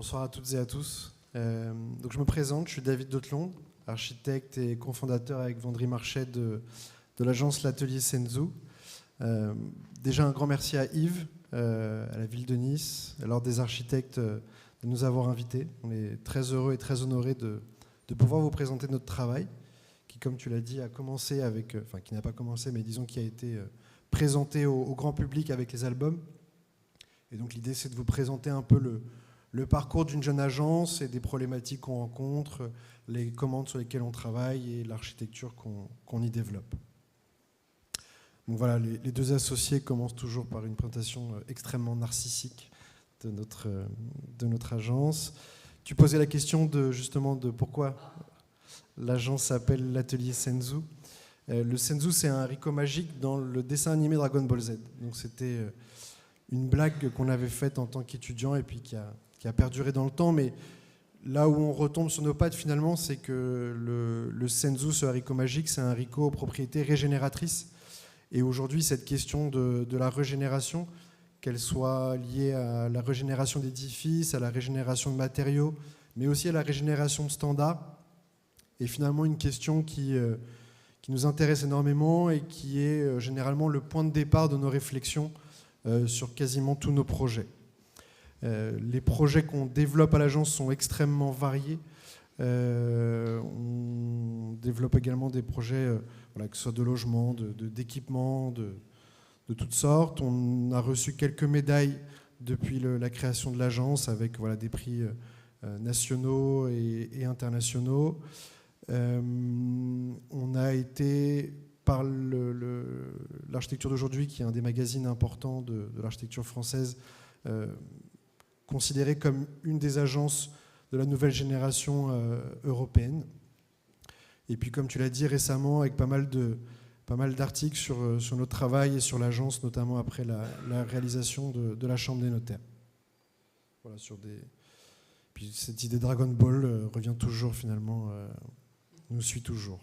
Bonsoir à toutes et à tous. Donc je me présente, je suis David Dautelon, architecte et cofondateur avec Vendry Marchais de l'agence L'Atelier Senzu. Déjà un grand merci à Yves, à la ville de Nice, à l'Ordre des architectes de nous avoir invités. On est très heureux et très honorés de pouvoir vous présenter notre travail, qui, comme tu l'as dit, a commencé avec, enfin qui n'a pas commencé, mais disons qui a été présenté au grand public avec les albums. Et donc l'idée, c'est de vous présenter un peu le parcours d'une jeune agence et des problématiques qu'on rencontre, les commandes sur lesquelles on travaille et l'architecture qu'on y développe. Donc voilà, les deux associés commencent toujours par une présentation extrêmement narcissique de notre agence. Tu posais la question justement de pourquoi l'agence s'appelle l'Atelier Senzu. Le Senzu, c'est un haricot magique dans le dessin animé Dragon Ball Z. Donc c'était une blague qu'on avait faite en tant qu'étudiant et puis qui a perduré dans le temps. Mais là où on retombe sur nos pattes finalement, c'est que le Senzu, ce haricot magique, c'est un haricot aux propriétés régénératrices. Et aujourd'hui, cette question de la régénération, qu'elle soit liée à la régénération d'édifices, à la régénération de matériaux, mais aussi à la régénération de standards, est finalement une question qui nous intéresse énormément et qui est généralement le point de départ de nos réflexions sur quasiment tous nos projets. Les projets qu'on développe à l'agence sont extrêmement variés. On développe également des projets, que ce soit de logement, d'équipement, de toutes sortes. On a reçu quelques médailles depuis la création de l'agence avec des prix nationaux et internationaux. On a été, par l'architecture d'aujourd'hui, qui est un des magazines importants de l'architecture française, considéré comme une des agences de la nouvelle génération européenne. Et puis, comme tu l'as dit récemment, avec pas mal d'articles sur notre travail et sur l'agence, notamment après la réalisation de la Chambre des notaires. Voilà, Puis cette idée Dragon Ball revient toujours finalement, nous suit toujours.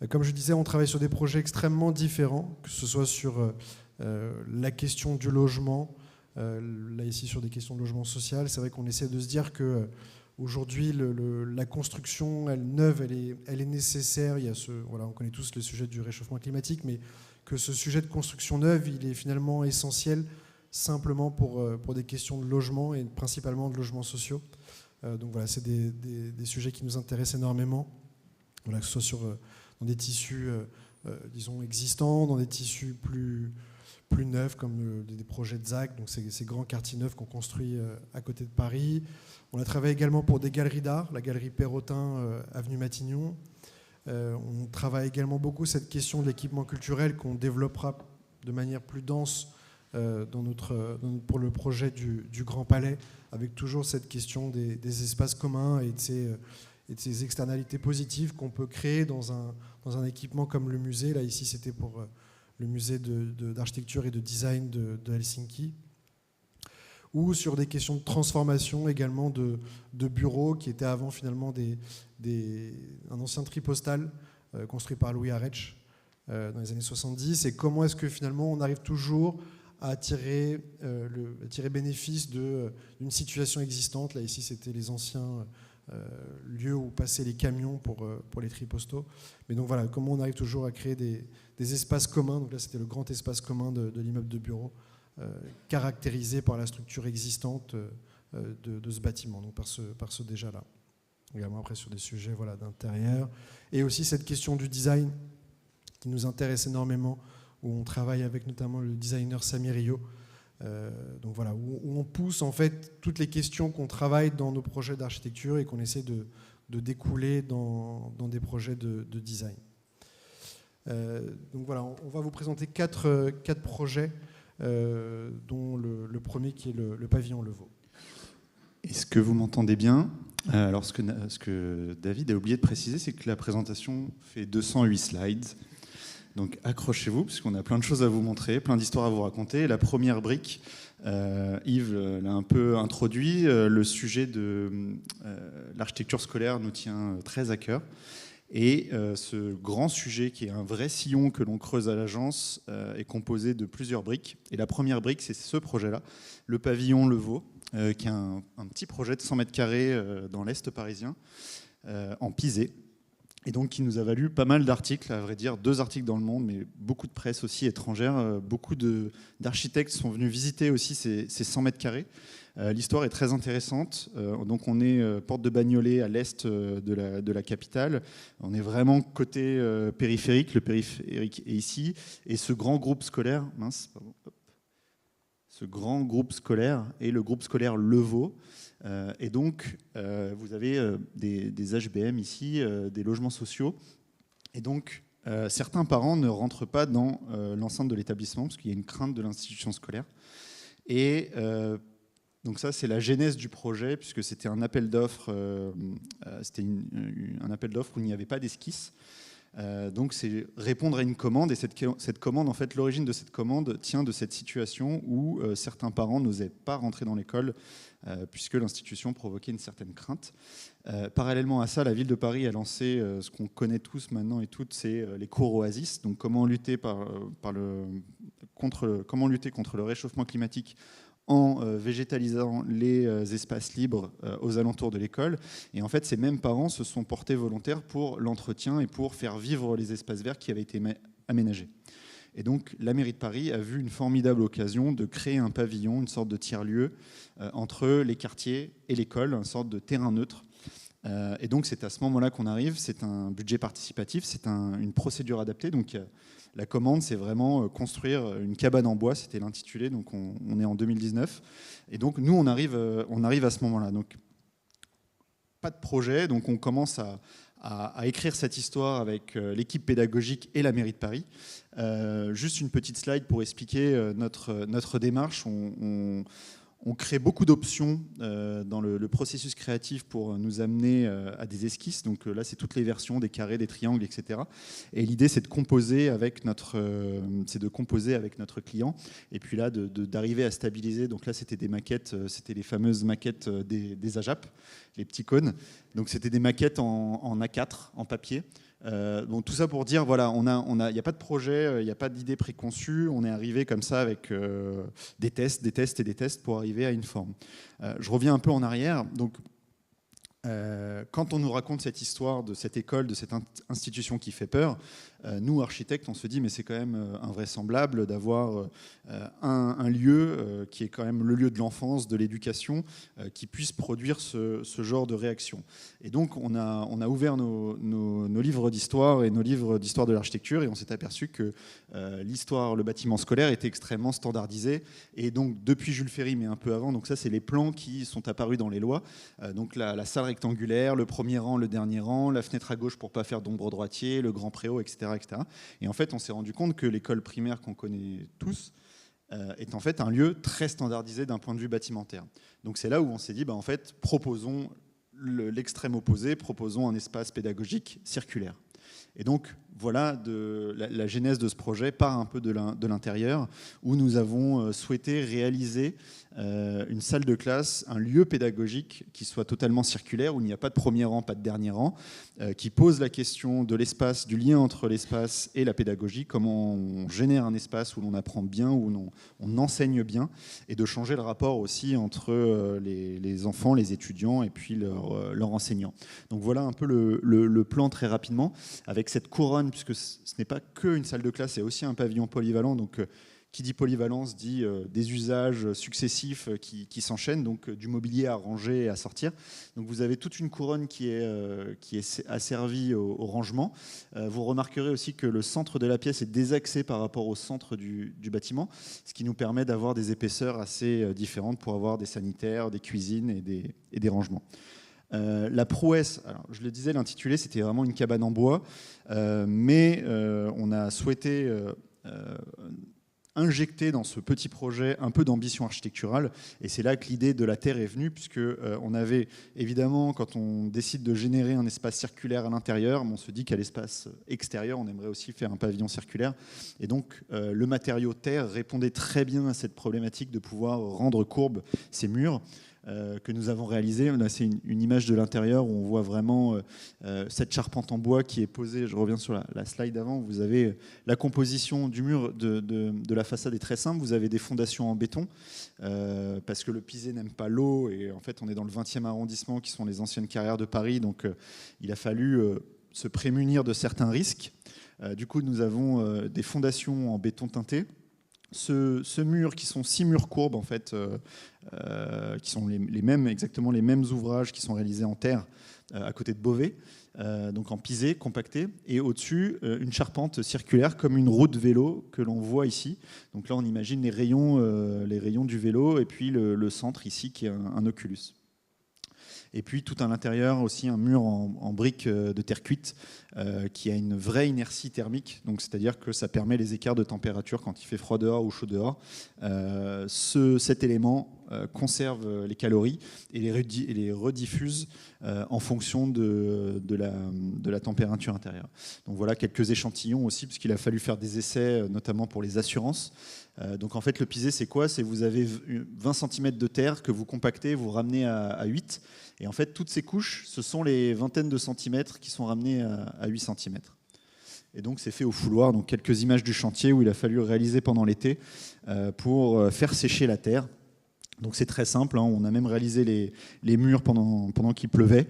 Comme je disais, on travaille sur des projets extrêmement différents, que ce soit sur la question du logement, là ici sur des questions de logement social. C'est vrai qu'on essaie de se dire que aujourd'hui, la construction neuve, elle est nécessaire. Il y a on connaît tous le sujet du réchauffement climatique, mais que ce sujet de construction neuve, il est finalement essentiel simplement pour des questions de logement et principalement de logements sociaux. Donc voilà, c'est des sujets qui nous intéressent énormément, que ce soit dans des tissus, disons, existants, dans des tissus plus neufs, comme des projets de ZAC, donc ces grands quartiers neufs qu'on construit à côté de Paris. On a travaillé également pour des galeries d'art, la galerie Perrotin, avenue Matignon. On travaille également beaucoup cette question de l'équipement culturel qu'on développera de manière plus dense pour le projet du Grand Palais, avec toujours cette question des espaces communs et de ces externalités positives qu'on peut créer dans un équipement comme le musée. Là, ici, c'était pour le musée d'architecture et de design de Helsinki, ou sur des questions de transformation également de bureaux qui étaient avant finalement un ancien tripostal construit par Louis Arech dans les années 70, et comment est-ce que finalement on arrive toujours à tirer bénéfice d'une situation existante. Là ici c'était les anciens lieux où passaient les camions pour les tripostaux. Mais donc voilà, comment on arrive toujours à créer des espaces communs. Donc là, c'était le grand espace commun de l'immeuble de bureau, caractérisé par la structure existante de ce bâtiment, donc par ce déjà-là. Également après sur des sujets d'intérieur. Et aussi cette question du design qui nous intéresse énormément, où on travaille avec notamment le designer Samir Rio. Donc voilà, où on pousse en fait toutes les questions qu'on travaille dans nos projets d'architecture et qu'on essaie de découler dans des projets de design. Donc voilà, on va vous présenter quatre projets, dont le premier qui est le pavillon Le Vau. Est-ce que vous m'entendez bien ? Alors ce que David a oublié de préciser, c'est que la présentation fait 208 slides. Donc accrochez-vous, puisqu'on a plein de choses à vous montrer, plein d'histoires à vous raconter. La première brique, Yves l'a un peu introduit, le sujet de l'architecture scolaire nous tient très à cœur. Et ce grand sujet, qui est un vrai sillon que l'on creuse à l'agence, est composé de plusieurs briques. Et la première brique, c'est ce projet-là, le pavillon Le Vau, qui est un petit projet de 100 mètres carrés dans l'Est parisien, en Pisé. Et donc qui nous a valu pas mal d'articles, à vrai dire 2 articles dans Le Monde, mais beaucoup de presse aussi étrangère. Beaucoup d'architectes sont venus visiter aussi ces 100 mètres carrés. L'histoire est très intéressante. Donc on est porte de Bagnolet, à l'est de la capitale. On est vraiment côté périphérique. Le périphérique est ici. Et ce grand groupe scolaire, ce grand groupe scolaire est le groupe scolaire Le Vau. Et donc, vous avez des HBM ici, des logements sociaux. Et donc, certains parents ne rentrent pas dans l'enceinte de l'établissement parce qu'il y a une crainte de l'institution scolaire. Et donc ça, c'est la genèse du projet, puisque c'était un appel d'offres. C'était un appel d'offres où il n'y avait pas d'esquisse. Donc c'est répondre à une commande, et cette commande, en fait, l'origine de cette commande tient de cette situation où certains parents n'osaient pas rentrer dans l'école puisque l'institution provoquait une certaine crainte. Parallèlement à ça, la ville de Paris a lancé ce qu'on connaît tous maintenant et toutes, c'est les cours Oasis. Donc comment lutter comment lutter contre le réchauffement climatique en végétalisant les espaces libres aux alentours de l'école. Et en fait, ces mêmes parents se sont portés volontaires pour l'entretien et pour faire vivre les espaces verts qui avaient été aménagés. Et donc, la mairie de Paris a vu une formidable occasion de créer un pavillon, une sorte de tiers-lieu entre les quartiers et l'école, une sorte de terrain neutre. Et donc, c'est à ce moment-là qu'on arrive. C'est un budget participatif, c'est une procédure adaptée. Donc, la commande, c'est vraiment construire une cabane en bois, c'était l'intitulé, donc on est en 2019. Et donc nous, on arrive à ce moment-là. Donc pas de projet, donc on commence à écrire cette histoire avec l'équipe pédagogique et la mairie de Paris. Juste une petite slide pour expliquer notre démarche. On crée beaucoup d'options dans le processus créatif pour nous amener à des esquisses. Donc là, c'est toutes les versions, des carrés, des triangles, etc. Et l'idée, c'est de composer avec notre client. Et puis là, d'arriver à stabiliser. Donc là, c'était des maquettes, c'était les fameuses maquettes des AJAP, les petits cônes. Donc c'était des maquettes en A4, en papier. Donc tout ça pour dire, voilà, il n'y a pas de projet, il n'y a pas d'idée préconçue, on est arrivé comme ça avec des tests pour arriver à une forme. Je reviens un peu en arrière. Donc, quand on nous raconte cette histoire de cette école, de cette institution qui fait peur, nous, architectes, on se dit mais c'est quand même invraisemblable d'avoir un lieu qui est quand même le lieu de l'enfance, de l'éducation, qui puisse produire ce genre de réaction. Et donc on a ouvert nos livres d'histoire et nos livres d'histoire de l'architecture, et on s'est aperçu que le bâtiment scolaire était extrêmement standardisé. Et donc depuis Jules Ferry, mais un peu avant, donc ça c'est les plans qui sont apparus dans les lois. Donc la salle rectangulaire, le premier rang, le dernier rang, la fenêtre à gauche pour pas faire d'ombre droitier, le grand préau, etc. Et en fait, on s'est rendu compte que l'école primaire qu'on connaît tous est en fait un lieu très standardisé d'un point de vue bâtimentaire. Donc c'est là où on s'est dit, en fait, proposons l'extrême opposé, proposons un espace pédagogique circulaire. Et donc voilà, la genèse de ce projet part un peu de l'intérieur, où nous avons souhaité réaliser une salle de classe, un lieu pédagogique qui soit totalement circulaire, où il n'y a pas de premier rang, pas de dernier rang, qui pose la question de l'espace, du lien entre l'espace et la pédagogie, comment on génère un espace où l'on apprend bien, où on enseigne bien, et de changer le rapport aussi entre les enfants, les étudiants et puis leurs enseignants. Donc voilà un peu le plan très rapidement, avec cette couronne, puisque ce n'est pas qu'une salle de classe, c'est aussi un pavillon polyvalent. Donc qui dit polyvalence dit des usages successifs qui s'enchaînent, donc du mobilier à ranger et à sortir. Donc vous avez toute une couronne qui est asservie au rangement. Vous remarquerez aussi que le centre de la pièce est désaxé par rapport au centre du bâtiment, ce qui nous permet d'avoir des épaisseurs assez différentes pour avoir des sanitaires, des cuisines et des rangements. La prouesse, alors je le disais, l'intitulé c'était vraiment une cabane en bois, mais on a souhaité injecter dans ce petit projet un peu d'ambition architecturale, et c'est là que l'idée de la Terre est venue, puisque on avait évidemment, quand on décide de générer un espace circulaire à l'intérieur, on se dit qu'à l'espace extérieur on aimerait aussi faire un pavillon circulaire, et donc le matériau terre répondait très bien à cette problématique de pouvoir rendre courbe ces murs. que nous avons réalisé. Là, c'est une image de l'intérieur où on voit vraiment cette charpente en bois qui est posée. Je reviens sur la slide d'avant. Vous avez la composition du mur de la façade est très simple. Vous avez des fondations en béton parce que le Pisé n'aime pas l'eau. Et en fait, on est dans le 20e arrondissement qui sont les anciennes carrières de Paris. Donc, il a fallu se prémunir de certains risques. Du coup, nous avons des fondations en béton teinté. Ce mur, qui sont 6 murs courbes, en fait, qui sont exactement les mêmes ouvrages qui sont réalisés en terre à côté de Beauvais, donc en pisé, compacté, et au-dessus, une charpente circulaire comme une roue de vélo que l'on voit ici. Donc là, on imagine les rayons du vélo, et puis le centre ici, qui est un oculus. Et puis tout à l'intérieur aussi un mur en briques de terre cuite qui a une vraie inertie thermique, donc c'est-à-dire que ça permet les écarts de température quand il fait froid dehors ou chaud dehors. Cet élément conserve les calories et les rediffuse en fonction de la température intérieure. Donc voilà quelques échantillons aussi, parce qu'il a fallu faire des essais, notamment pour les assurances. Donc en fait, le pisé, c'est quoi? C'est vous avez 20 cm de terre que vous compactez, vous ramenez à 8. Et en fait, toutes ces couches, ce sont les vingtaines de centimètres qui sont ramenés à 8 cm. Et donc, c'est fait au fouloir. Donc, quelques images du chantier où il a fallu réaliser pendant l'été pour faire sécher la terre. Donc, c'est très simple. Hein. On a même réalisé les murs pendant qu'il pleuvait.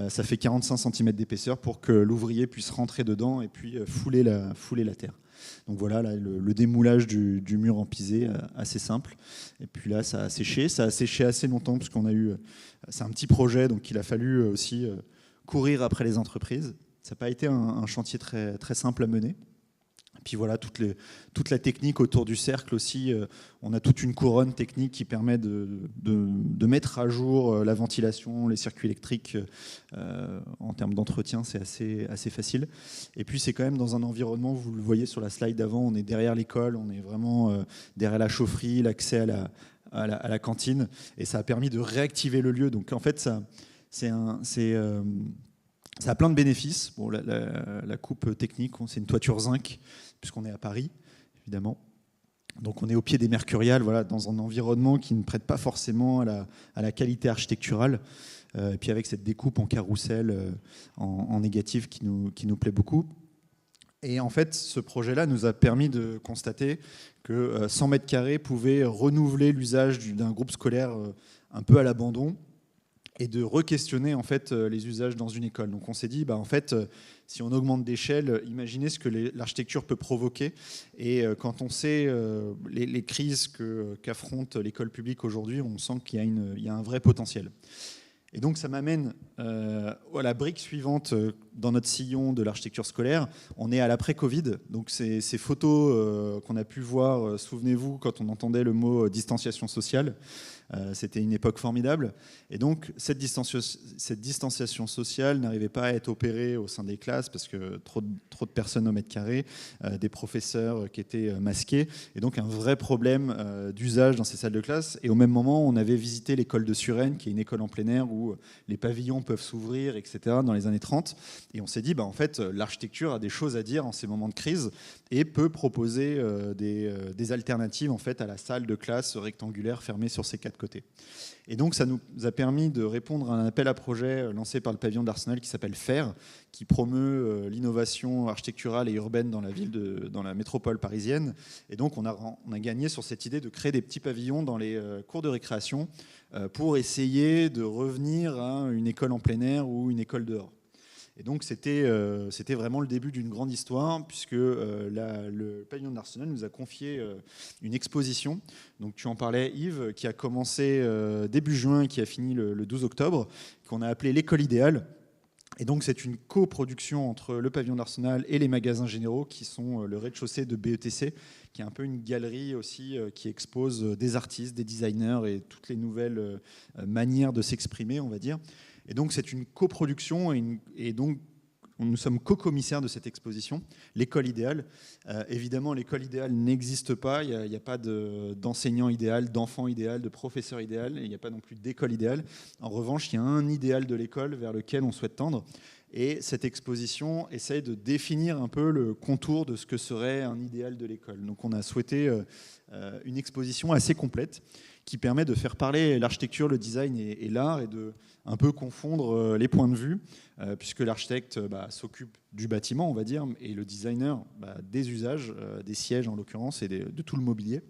Ça fait 45 cm d'épaisseur pour que l'ouvrier puisse rentrer dedans et puis fouler la terre. Donc voilà, là, le démoulage du mur en pisé, assez simple. Et puis là, ça a séché. Ça a séché assez longtemps parce qu'on a eu... C'est un petit projet, donc il a fallu aussi courir après les entreprises. Ça n'a pas été un chantier très, très simple à mener. Et puis voilà, toute la technique autour du cercle aussi. On a toute une couronne technique qui permet de mettre à jour la ventilation, les circuits électriques. En termes d'entretien, c'est assez facile. Et puis c'est quand même dans un environnement, vous le voyez sur la slide d'avant, on est derrière l'école, on est vraiment derrière la chaufferie, l'accès à la cantine. Et ça a permis de réactiver le lieu. Donc en fait, ça a plein de bénéfices. Bon, la coupe technique, c'est une toiture zinc, puisqu'on est à Paris, évidemment. Donc on est au pied des Mercuriales, voilà, dans un environnement qui ne prête pas forcément à la qualité architecturale. Et puis avec cette découpe en carrousel, en négatif, qui nous plaît beaucoup. Et en fait, ce projet-là nous a permis de constater que 100 mètres carrés pouvaient renouveler l'usage d'un groupe scolaire un peu à l'abandon, et de re-questionner en fait les usages dans une école. Donc on s'est dit, en fait, si on augmente d'échelle, imaginez ce que l'architecture peut provoquer. Et quand on sait les crises qu'affronte l'école publique aujourd'hui, on sent qu'il y a un vrai potentiel. Et donc ça m'amène à la brique suivante dans notre sillon de l'architecture scolaire. On est à l'après-Covid, donc ces photos qu'on a pu voir, souvenez-vous, quand on entendait le mot distanciation sociale, c'était une époque formidable. Et donc cette distanciation sociale n'arrivait pas à être opérée au sein des classes parce que trop de personnes au mètre carré, des professeurs qui étaient masqués, et donc un vrai problème d'usage dans ces salles de classe. Et au même moment, on avait visité l'école de Suresnes, qui est une école en plein air où les pavillons peuvent s'ouvrir, etc., dans les années 30. Et on s'est dit, en fait, l'architecture a des choses à dire en ces moments de crise et peut proposer des alternatives en fait, à la salle de classe rectangulaire fermée sur ses 4 côtés. Et donc, ça nous a permis de répondre à un appel à projet lancé par le pavillon d'Arsenal qui s'appelle FAIR, qui promeut l'innovation architecturale et urbaine dans la métropole parisienne. Et donc, on a gagné sur cette idée de créer des petits pavillons dans les cours de récréation pour essayer de revenir à une école en plein air ou une école dehors. Et donc c'était vraiment le début d'une grande histoire, puisque le pavillon de l'Arsenal nous a confié une exposition. Donc tu en parlais, Yves, qui a commencé début juin et qui a fini le 12 octobre, qu'on a appelé l'école idéale. Et donc c'est une coproduction entre le pavillon d'Arsenal et les magasins généraux, qui sont le rez-de-chaussée de BETC, qui est un peu une galerie aussi qui expose des artistes, des designers et toutes les nouvelles manières de s'exprimer, on va dire. Et donc c'est une coproduction et donc nous sommes co-commissaires de cette exposition, l'école idéale. Évidemment, l'école idéale n'existe pas, il n'y a pas d'enseignant idéal, d'enfant idéal, de professeur idéal, et il n'y a pas non plus d'école idéale. En revanche, il y a un idéal de l'école vers lequel on souhaite tendre. Et cette exposition essaye de définir un peu le contour de ce que serait un idéal de l'école. Donc on a souhaité une exposition assez complète qui permet de faire parler l'architecture, le design et l'art et de un peu confondre les points de vue, puisque l'architecte s'occupe du bâtiment, on va dire, et le designer des usages, des sièges en l'occurrence, et de tout le mobilier.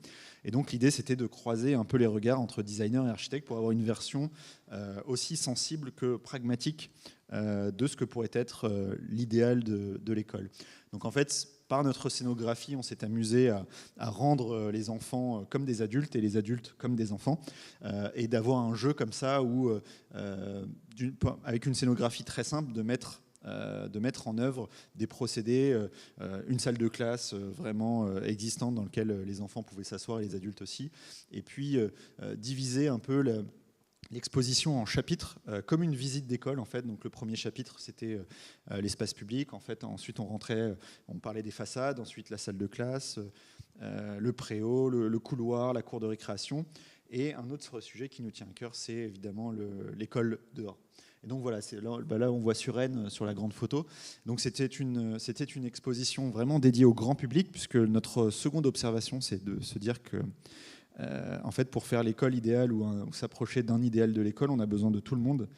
Et donc l'idée, c'était de croiser un peu les regards entre designer et architecte pour avoir une version aussi sensible que pragmatique de ce que pourrait être l'idéal de l'école. Donc en fait, par notre scénographie, on s'est amusé à rendre les enfants comme des adultes et les adultes comme des enfants, et d'avoir un jeu comme ça où, avec une scénographie très simple, de mettre en œuvre des procédés, une salle de classe vraiment existante dans laquelle les enfants pouvaient s'asseoir et les adultes aussi, et puis diviser un peu l'exposition en chapitres, comme une visite d'école en fait. Donc le premier chapitre, c'était l'espace public. En fait, ensuite on rentrait, on parlait des façades, ensuite la salle de classe, le préau, le couloir, la cour de récréation. Et un autre sujet qui nous tient à cœur, c'est évidemment l'école dehors. Et donc voilà, là on voit Suresnes sur la grande photo. Donc c'était une exposition vraiment dédiée au grand public, puisque notre seconde observation, c'est de se dire que en fait, pour faire l'école idéale ou s'approcher d'un idéal de l'école, on a besoin de tout le monde.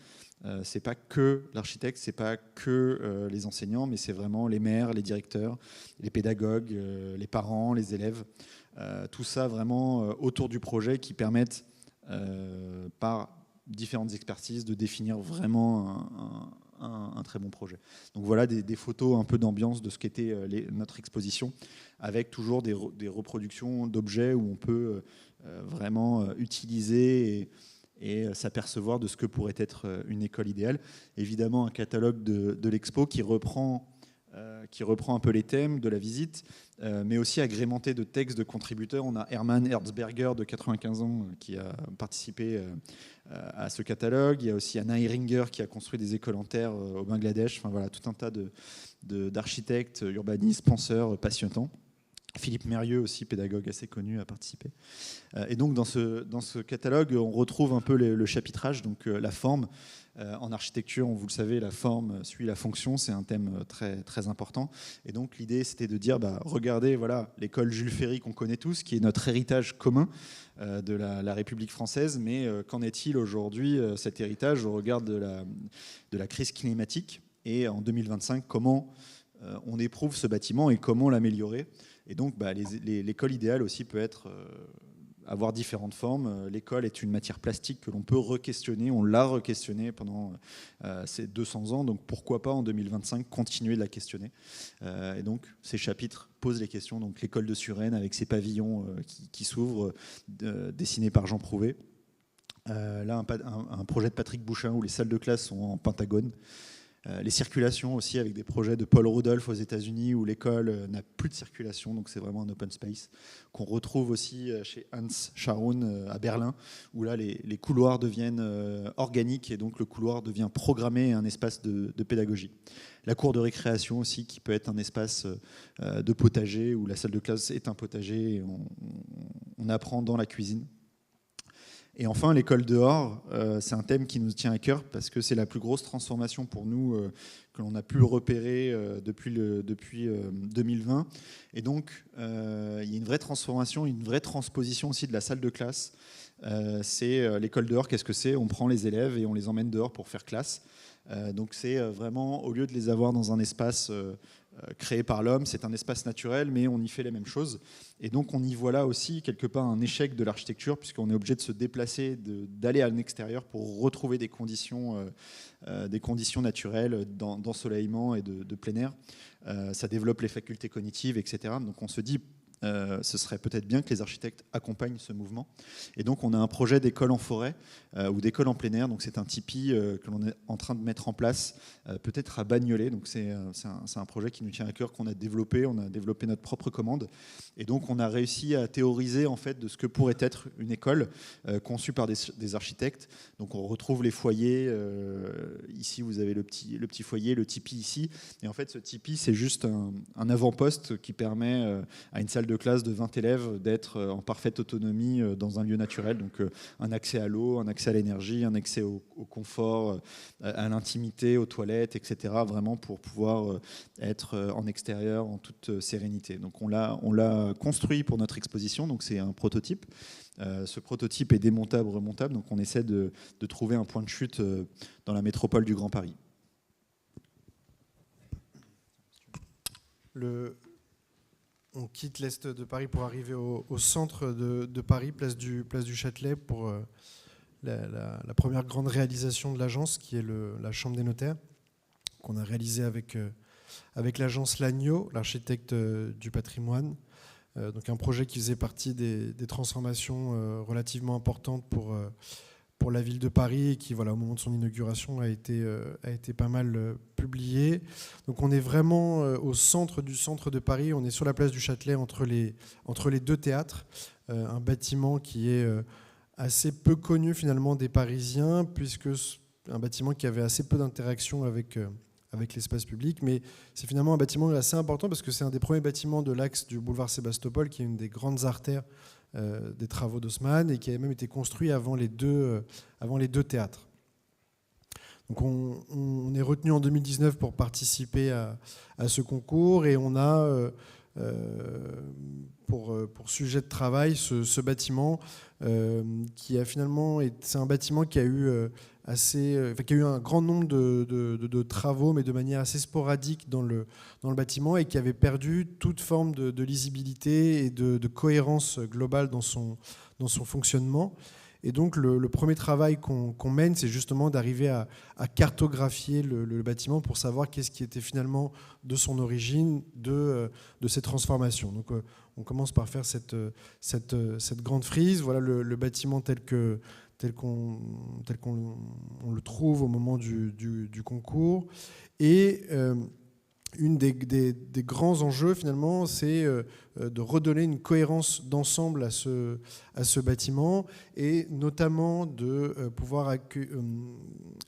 C'est pas que l'architecte, c'est pas que les enseignants, mais c'est vraiment les maires, les directeurs, les pédagogues, les parents, les élèves. Tout ça vraiment autour du projet qui permettent, par différentes expertises, de définir vraiment un très bon projet. Donc voilà des photos un peu d'ambiance de ce qu'était notre exposition, avec toujours des reproductions d'objets où on peut vraiment utiliser et s'apercevoir de ce que pourrait être une école idéale. Évidemment, un catalogue de l'expo qui reprend un peu les thèmes de la visite, mais aussi agrémenté de textes de contributeurs. On a Hermann Herzberger de 95 ans qui a participé à ce catalogue. Il y a aussi Anna Ehringer qui a construit des écoles en terre au Bangladesh. Enfin, voilà, tout un tas d'architectes, urbanistes, penseurs passionnants. Philippe Mérieux aussi, pédagogue assez connu, a participé. Et donc dans ce catalogue, on retrouve un peu le chapitrage, donc la forme. En architecture, vous le savez, la forme suit la fonction, c'est un thème très, très important. Et donc l'idée, c'était de dire, regardez, voilà, l'école Jules Ferry qu'on connaît tous, qui est notre héritage commun de la République française, mais qu'en est-il aujourd'hui, cet héritage, au regard de la crise climatique, et en 2025, comment on éprouve ce bâtiment et comment l'améliorer. Et donc l'école idéale aussi peut avoir différentes formes. L'école est une matière plastique que l'on peut re-questionner. On l'a re-questionnée pendant ces 200 ans. Donc pourquoi pas en 2025 continuer de la questionner. Et donc ces chapitres posent les questions. Donc l'école de Suresnes avec ses pavillons qui s'ouvrent, dessinés par Jean Prouvé. Là, un projet de Patrick Bouchin où les salles de classe sont en pentagone. Les circulations aussi avec des projets de Paul Rudolph aux États-Unis où l'école n'a plus de circulation, donc c'est vraiment un open space qu'on retrouve aussi chez Hans Scharoun à Berlin, où là les couloirs deviennent organiques et donc le couloir devient programmé et un espace de pédagogie. La cour de récréation aussi qui peut être un espace de potager où la salle de classe est un potager et on apprend dans la cuisine. Et enfin, l'école dehors, c'est un thème qui nous tient à cœur parce que c'est la plus grosse transformation pour nous que l'on a pu repérer depuis 2020. Et donc, il y a une vraie transformation, une vraie transposition aussi de la salle de classe. C'est l'école dehors, qu'est-ce que c'est ? On prend les élèves et on les emmène dehors pour faire classe. Donc c'est vraiment, au lieu de les avoir dans un espace créé par l'homme, c'est un espace naturel, mais on y fait les mêmes choses. Et donc on y voit là aussi quelque part un échec de l'architecture, puisqu'on est obligé de se déplacer, d'aller à l'extérieur pour retrouver des conditions naturelles d'ensoleillement et de plein air. Ça développe les facultés cognitives, etc. Donc on se dit, ce serait peut-être bien que les architectes accompagnent ce mouvement. Et donc on a un projet d'école en forêt ou d'école en plein air. Donc c'est un tipi que l'on est en train de mettre en place, peut-être à Bagnolet. Donc c'est un projet qui nous tient à cœur, qu'on a développé. On a développé notre propre commande. Et donc on a réussi à théoriser en fait de ce que pourrait être une école conçue par des architectes. Donc on retrouve les foyers. Ici vous avez le petit foyer, le tipi ici. Et en fait ce tipi c'est juste un avant-poste qui permet à une salle de de classe de 20 élèves d'être en parfaite autonomie dans un lieu naturel. Donc un accès à l'eau, un accès à l'énergie, un accès au confort, à l'intimité, aux toilettes, etc. Vraiment pour pouvoir être en extérieur en toute sérénité. Donc on l'a construit pour notre exposition, donc c'est un prototype. Ce prototype est démontable, remontable, donc on essaie de trouver un point de chute dans la métropole du Grand Paris. On quitte l'est de Paris pour arriver au centre de Paris, place du Châtelet, pour la première grande réalisation de l'agence, qui est la Chambre des notaires, qu'on a réalisée avec l'agence Lagneau, l'architecte du patrimoine. Donc un projet qui faisait partie des transformations relativement importantes pour la ville de Paris et qui, voilà, au moment de son inauguration, a été pas mal publié. Donc on est vraiment au centre de Paris. On est sur la place du Châtelet entre les deux théâtres. Un bâtiment qui est assez peu connu finalement des Parisiens, puisque un bâtiment qui avait assez peu d'interaction avec l'espace public, mais c'est finalement un bâtiment assez important parce que c'est un des premiers bâtiments de l'axe du boulevard Sébastopol, qui est une des grandes artères des travaux d'Haussmann et qui a même été construit avant les deux théâtres. Donc on est retenu en 2019 pour participer à ce concours et on a pour sujet de travail ce bâtiment qui a finalement, c'est un bâtiment qui a eu qui a eu un grand nombre de travaux, mais de manière assez sporadique dans le bâtiment, et qui avait perdu toute forme de lisibilité et de cohérence globale dans son fonctionnement. Et donc le premier travail qu'on mène, c'est justement d'arriver à cartographier le bâtiment pour savoir qu'est-ce qui était finalement de son origine, de ces transformations. Donc on commence par faire cette grande frise. Voilà le bâtiment tel qu'on le trouve au moment du concours. Et une des grands enjeux, finalement, c'est de redonner une cohérence d'ensemble à ce bâtiment, et notamment de pouvoir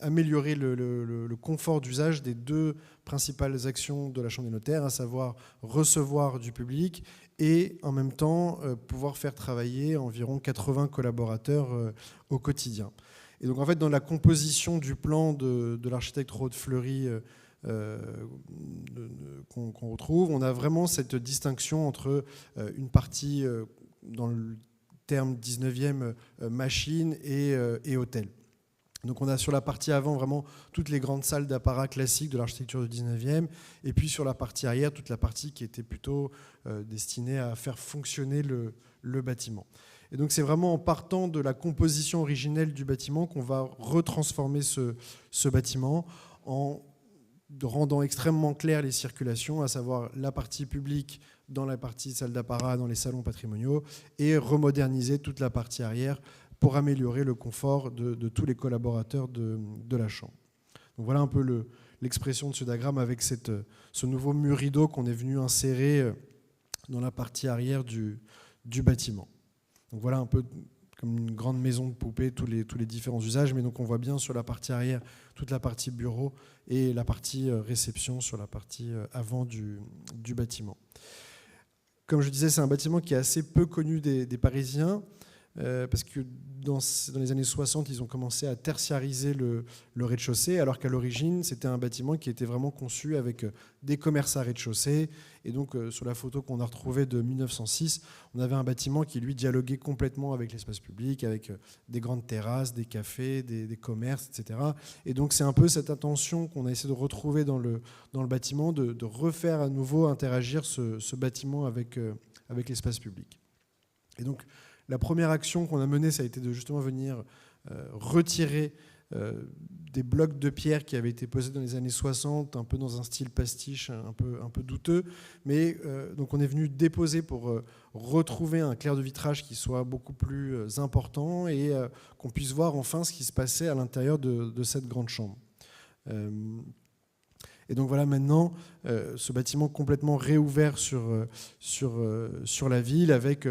améliorer le confort d'usage des deux principales actions de la Chambre des notaires, à savoir recevoir du public et en même temps pouvoir faire travailler environ 80 collaborateurs au quotidien. Et donc en fait, dans la composition du plan de l'architecte Rode Fleury qu'on retrouve, on a vraiment cette distinction entre une partie, dans le terme 19e, machine et hôtel. Donc on a sur la partie avant vraiment toutes les grandes salles d'apparat classiques de l'architecture du 19e, et puis sur la partie arrière, toute la partie qui était plutôt destinée à faire fonctionner le bâtiment. Et donc c'est vraiment en partant de la composition originelle du bâtiment qu'on va retransformer ce bâtiment en rendant extrêmement claires les circulations, à savoir la partie publique dans la partie salle d'apparat, dans les salons patrimoniaux, et remoderniser toute la partie arrière pour améliorer le confort de tous les collaborateurs de la chambre. Donc voilà un peu l'expression de ce diagramme avec ce nouveau mur rideau qu'on est venu insérer dans la partie arrière du bâtiment. Donc voilà un peu comme une grande maison de poupée, tous les différents usages, mais donc on voit bien sur la partie arrière toute la partie bureau et la partie réception sur la partie avant du bâtiment. Comme je disais, c'est un bâtiment qui est assez peu connu des Parisiens, parce que dans les années 60, ils ont commencé à tertiariser le rez-de-chaussée, alors qu'à l'origine, c'était un bâtiment qui était vraiment conçu avec des commerces à rez-de-chaussée. Et donc, sur la photo qu'on a retrouvée de 1906, on avait un bâtiment qui, lui, dialoguait complètement avec l'espace public, avec des grandes terrasses, des cafés, des commerces, etc. Et donc, c'est un peu cette intention qu'on a essayé de retrouver dans le bâtiment, de refaire à nouveau interagir ce bâtiment avec l'espace public. Et donc, la première action qu'on a menée, ça a été de justement venir retirer des blocs de pierre qui avaient été posés dans les années 60, un peu dans un style pastiche, un peu douteux. Mais donc on est venu déposer pour retrouver un clair de vitrage qui soit beaucoup plus important et qu'on puisse voir enfin ce qui se passait à l'intérieur de cette grande chambre. Et donc voilà maintenant ce bâtiment complètement réouvert sur la ville, avec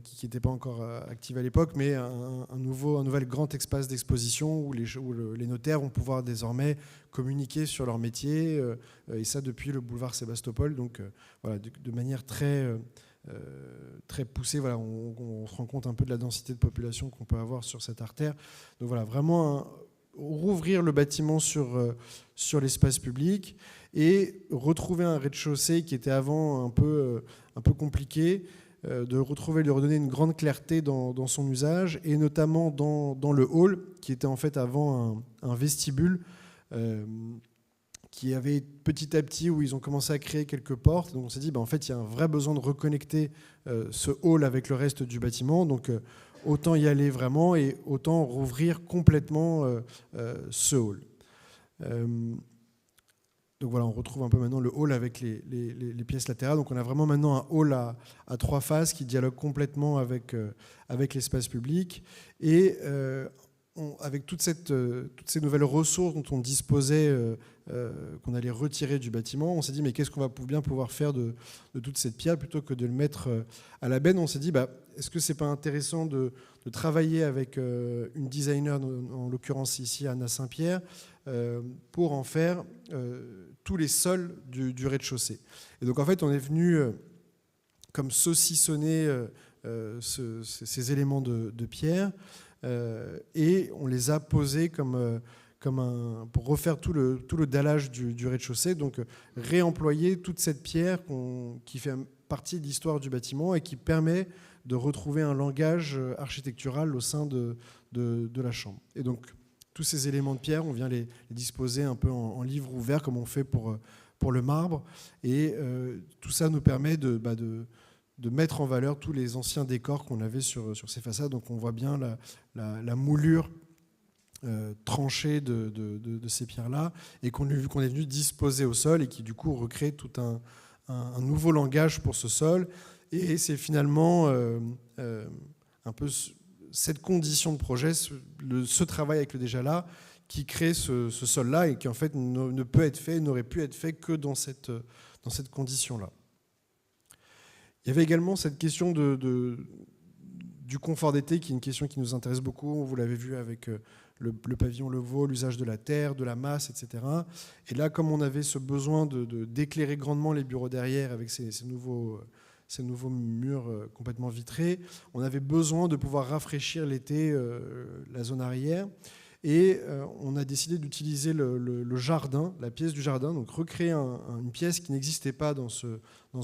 qui n'était pas encore actif à l'époque, mais un nouvel grand espace d'exposition où les notaires vont pouvoir désormais communiquer sur leur métier, et ça depuis le boulevard Sébastopol, donc voilà, de manière très très poussée. Voilà, on se rend compte un peu de la densité de population qu'on peut avoir sur cette artère. Donc voilà, vraiment rouvrir le bâtiment sur l'espace public et retrouver un rez-de-chaussée qui était avant un peu compliqué, de redonner une grande clarté dans son usage, et notamment dans le hall, qui était en fait avant un vestibule, qui avait petit à petit, où ils ont commencé à créer quelques portes. Donc on s'est dit, en fait, il y a un vrai besoin de reconnecter ce hall avec le reste du bâtiment. Donc autant y aller vraiment et autant rouvrir complètement ce hall. Donc voilà, on retrouve un peu maintenant le hall avec les pièces latérales. Donc on a vraiment maintenant un hall à 3 faces qui dialogue complètement avec l'espace public. Et avec toutes ces nouvelles ressources dont on disposait, qu'on allait retirer du bâtiment, on s'est dit mais qu'est-ce qu'on va bien pouvoir faire de toute cette pierre plutôt que de le mettre à la benne. On s'est dit est-ce que c'est pas intéressant de travailler avec une designer, en l'occurrence ici Anna Saint-Pierre, pour en faire tous les sols du rez-de-chaussée. Et donc en fait on est venu comme saucissonner ces éléments de pierre, et on les a posés pour refaire tout le dallage du rez-de-chaussée, donc réemployer toute cette pierre qui fait partie de l'histoire du bâtiment et qui permet de retrouver un langage architectural au sein de la chambre. Et donc tous ces éléments de pierre, on vient les disposer un peu en livre ouvert comme on fait pour le marbre, et tout ça nous permet de mettre en valeur tous les anciens décors qu'on avait sur ces façades. Donc on voit bien la moulure tranchée de ces pierres-là, et qu'on est venu disposer au sol, et qui du coup recrée tout un nouveau langage pour ce sol. Et c'est finalement un peu cette condition de projet, ce travail avec le déjà là, qui crée ce sol-là, et qui en fait ne peut être fait, n'aurait pu être fait que dans cette condition-là. Il y avait également cette question du confort d'été, qui est une question qui nous intéresse beaucoup. Vous l'avez vu avec le pavillon Le Vau, l'usage de la terre, de la masse, etc. Et là, comme on avait ce besoin d'éclairer grandement les bureaux derrière avec ces nouveaux murs complètement vitrés, on avait besoin de pouvoir rafraîchir l'été la zone arrière. Et on a décidé d'utiliser le jardin, la pièce du jardin, donc recréer une pièce qui n'existait pas dans ce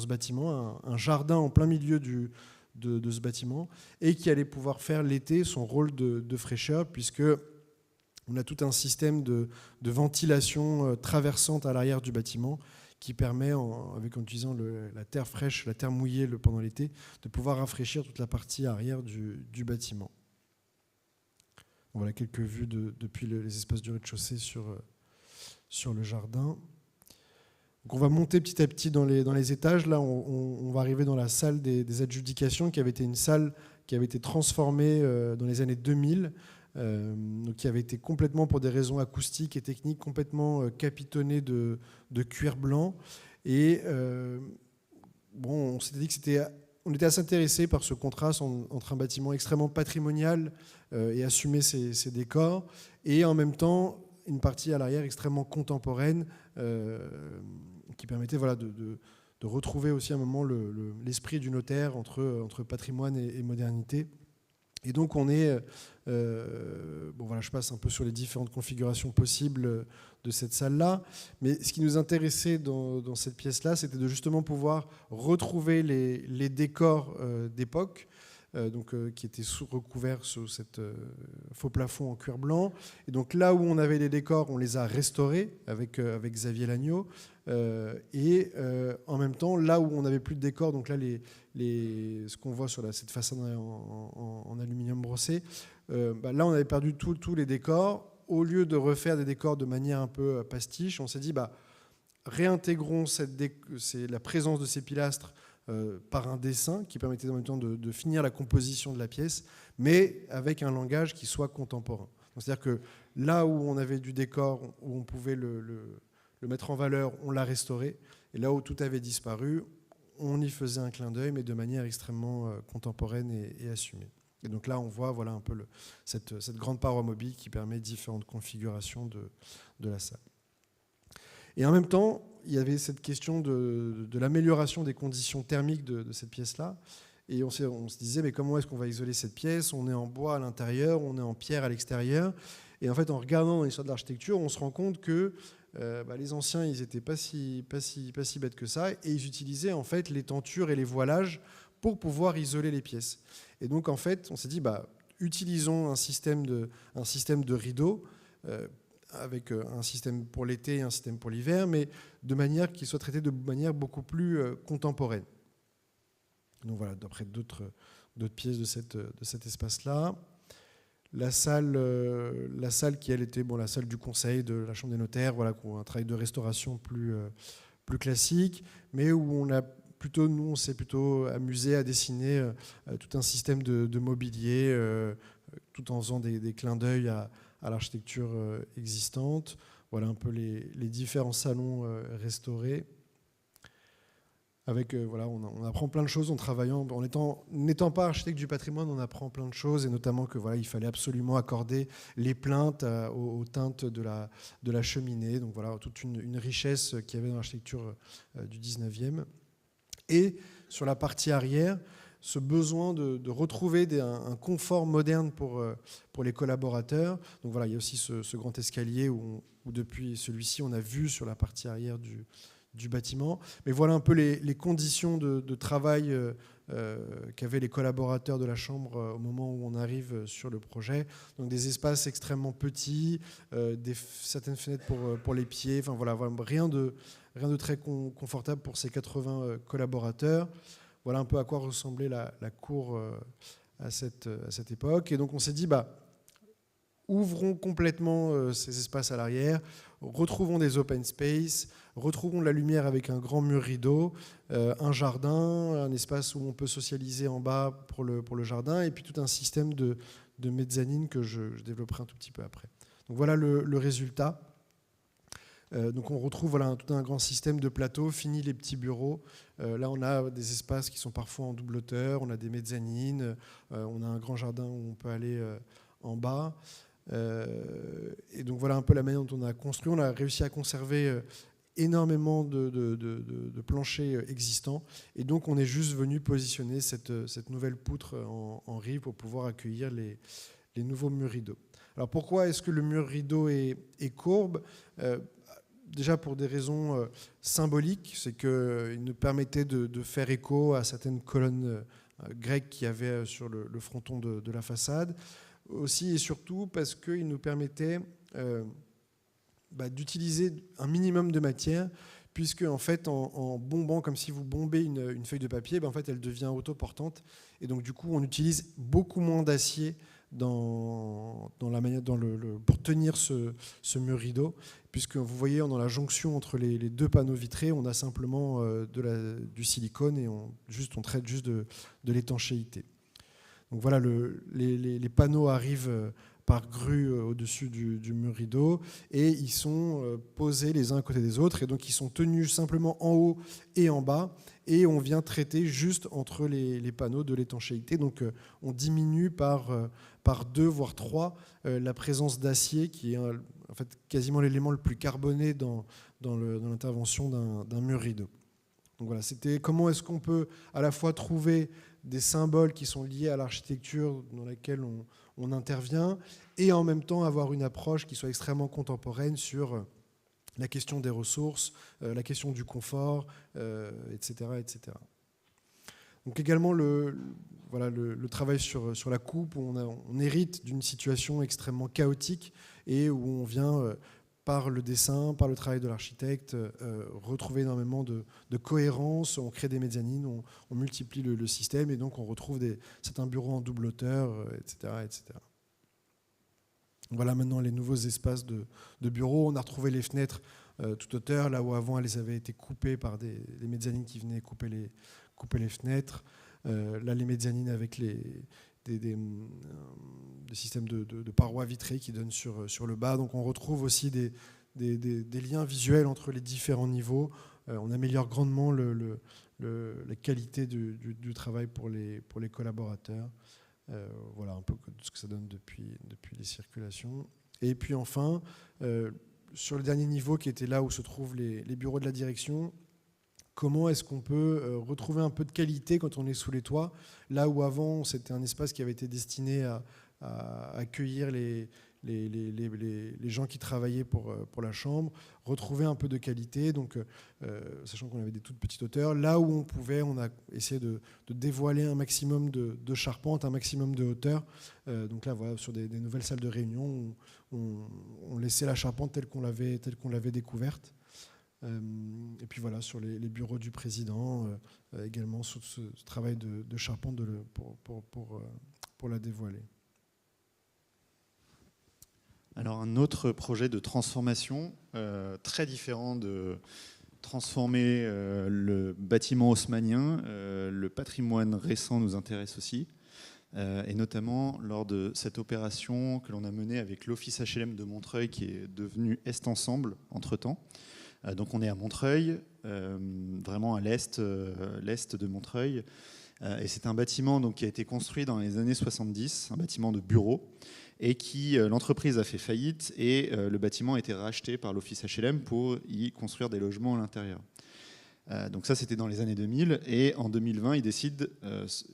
bâtiment, un jardin en plein milieu de ce bâtiment, et qui allait pouvoir faire l'été son rôle de fraîcheur, puisque on a tout un système de ventilation traversante à l'arrière du bâtiment qui permet, en utilisant la terre fraîche, la terre mouillée pendant l'été, de pouvoir rafraîchir toute la partie arrière du bâtiment. Voilà quelques vues depuis les espaces du rez-de-chaussée sur le jardin. Donc on va monter petit à petit dans les étages. Là, on va arriver dans la salle des adjudications, qui avait été une salle qui avait été transformée dans les années 2000, donc qui avait été complètement, pour des raisons acoustiques et techniques, complètement capitonnée de cuir blanc. Et on s'était dit que on était assez intéressé par ce contraste entre un bâtiment extrêmement patrimonial et assumer ses décors, et en même temps une partie à l'arrière extrêmement contemporaine, qui permettait de retrouver aussi à un moment l'esprit du notaire entre patrimoine et modernité. Et donc on est, je passe un peu sur les différentes configurations possibles de cette salle-là, mais ce qui nous intéressait dans cette pièce-là, c'était de justement pouvoir retrouver les décors d'époque, qui étaient recouverts sous cette faux plafond en cuir blanc. Et donc là où on avait les décors, on les a restaurés avec Xavier Lagneau. Et en même temps, là où on n'avait plus de décors, donc là ce qu'on voit sur cette façade en aluminium brossé, là on avait perdu tous les décors. Au lieu de refaire des décors de manière un peu pastiche, on s'est dit réintégrons la présence de ces pilastres par un dessin qui permettait en même temps de finir la composition de la pièce, mais avec un langage qui soit contemporain. C'est-à-dire que là où on avait du décor, où on pouvait le mettre en valeur, on l'a restauré, et là où tout avait disparu, on y faisait un clin d'œil, mais de manière extrêmement contemporaine et assumée. Et donc là, on voit un peu cette grande paroi mobile qui permet différentes configurations de la salle. Et en même temps, il y avait cette question de l'amélioration des conditions thermiques de cette pièce-là. Et on se disait, mais comment est-ce qu'on va isoler cette pièce? On est en bois à l'intérieur, on est en pierre à l'extérieur. Et en fait, en regardant l'histoire de l'architecture, on se rend compte que les anciens, ils n'étaient pas si bêtes que ça. Et ils utilisaient en fait les tentures et les voilages pour pouvoir isoler les pièces. Et donc, en fait, on s'est dit, utilisons un système de rideaux avec un système pour l'été et un système pour l'hiver, mais de manière qui soit traité de manière beaucoup plus contemporaine. Donc voilà, d'après d'autres pièces de cet espace-là. La salle qui, elle, était la salle du conseil de la Chambre des notaires, voilà, un travail de restauration plus classique, mais où on s'est plutôt amusé à dessiner tout un système de mobilier, tout en faisant des clins d'œil à l'architecture existante. Voilà un peu les différents salons restaurés. Avec, on apprend plein de choses en travaillant. N'étant pas architecte du patrimoine, on apprend plein de choses, et notamment que il fallait absolument accorder les plinthes aux teintes de la cheminée. Donc voilà, toute une richesse qu'il y avait dans l'architecture du 19e. Et sur la partie arrière, ce besoin de retrouver un confort moderne pour les collaborateurs. Donc voilà, il y a aussi ce grand escalier où depuis celui-ci, on a vu sur la partie arrière du bâtiment. Mais voilà un peu les conditions de travail qu'avaient les collaborateurs de la Chambre au moment où on arrive sur le projet. Donc des espaces extrêmement petits, certaines fenêtres pour les pieds, enfin voilà, rien de très confortable pour ces 80 collaborateurs. Voilà un peu à quoi ressemblait la cour à cette époque. Et donc on s'est dit, ouvrons complètement ces espaces à l'arrière, retrouvons des open space, retrouvons de la lumière avec un grand mur rideau, un jardin, un espace où on peut socialiser en bas pour le jardin, et puis tout un système de mezzanine que je développerai un tout petit peu après. Donc voilà le résultat. Donc on retrouve tout un grand système de plateaux, fini les petits bureaux. Là on a des espaces qui sont parfois en double hauteur, on a des mezzanines, on a un grand jardin où on peut aller en bas. Et donc voilà un peu la manière dont on a construit. On a réussi à conserver énormément de planchers existants, et donc on est juste venu positionner cette nouvelle poutre en rive pour pouvoir accueillir les nouveaux murs rideaux. Alors pourquoi est-ce que le mur rideau est courbe? Déjà pour des raisons symboliques, c'est qu'il nous permettait de faire écho à certaines colonnes grecques qu'il y avait sur le fronton de la façade. Aussi et surtout parce qu'il nous permettait d'utiliser un minimum de matière, puisque en fait, en bombant, comme si vous bombez une feuille de papier, en fait, elle devient autoportante. Et donc du coup, on utilise beaucoup moins d'acier pour tenir ce mur rideau, puisque vous voyez, dans la jonction entre les deux panneaux vitrés, on a simplement du silicone, et on traite juste de l'étanchéité. Donc voilà, les panneaux arrivent par grue au-dessus du mur rideau, et ils sont posés les uns à côté des autres, et donc ils sont tenus simplement en haut et en bas, et on vient traiter juste entre les panneaux de l'étanchéité. Donc on diminue par 2 voire 3 la présence d'acier, qui est en fait quasiment l'élément le plus carboné dans l'intervention d'un mur rideau. Donc voilà, c'était comment est-ce qu'on peut à la fois trouver des symboles qui sont liés à l'architecture dans laquelle on intervient, et en même temps avoir une approche qui soit extrêmement contemporaine sur la question des ressources, la question du confort, etc., etc. Donc également le travail sur la coupe, où on hérite d'une situation extrêmement chaotique, et où on vient par le dessin, par le travail de l'architecte, retrouver énormément de cohérence. On crée des mezzanines, on multiplie le système, et donc on retrouve certains bureaux en double hauteur, etc., etc. Voilà maintenant les nouveaux espaces de bureaux. On a retrouvé les fenêtres toute hauteur, là où avant elles avaient été coupées par des mezzanines qui venaient couper les fenêtres. Là, les mezzanines avec des systèmes de parois vitrées qui donnent sur le bas. Donc on retrouve aussi des liens visuels entre les différents niveaux. On améliore grandement la qualité du travail pour les collaborateurs. Voilà un peu ce que ça donne depuis les circulations. Et puis enfin, sur le dernier niveau, qui était là où se trouvent les bureaux de la direction, comment est-ce qu'on peut retrouver un peu de qualité quand on est sous les toits, là où avant c'était un espace qui avait été destiné à accueillir les gens qui travaillaient pour la chambre, retrouver un peu de qualité, donc sachant qu'on avait des toutes petites hauteurs, là où on pouvait, on a essayé de dévoiler un maximum de charpente, un maximum de hauteur. Donc là, voilà, sur des nouvelles salles de réunion, on laissait la charpente telle qu'on l'avait découverte. Et puis voilà, sur les bureaux du président, également sur ce travail de charpente pour la dévoiler. Alors un autre projet de transformation, très différent de transformer le bâtiment haussmannien, le patrimoine récent nous intéresse aussi, et notamment lors de cette opération que l'on a menée avec l'Office HLM de Montreuil, qui est devenu Est Ensemble entre-temps. Donc on est à Montreuil, vraiment à l'est de Montreuil, et c'est un bâtiment donc, qui a été construit dans les années 70, un bâtiment de bureaux, et qui l'entreprise a fait faillite, et le bâtiment a été racheté par l'Office HLM pour y construire des logements à l'intérieur. Donc ça, c'était dans les années 2000, et en 2020, ils décident,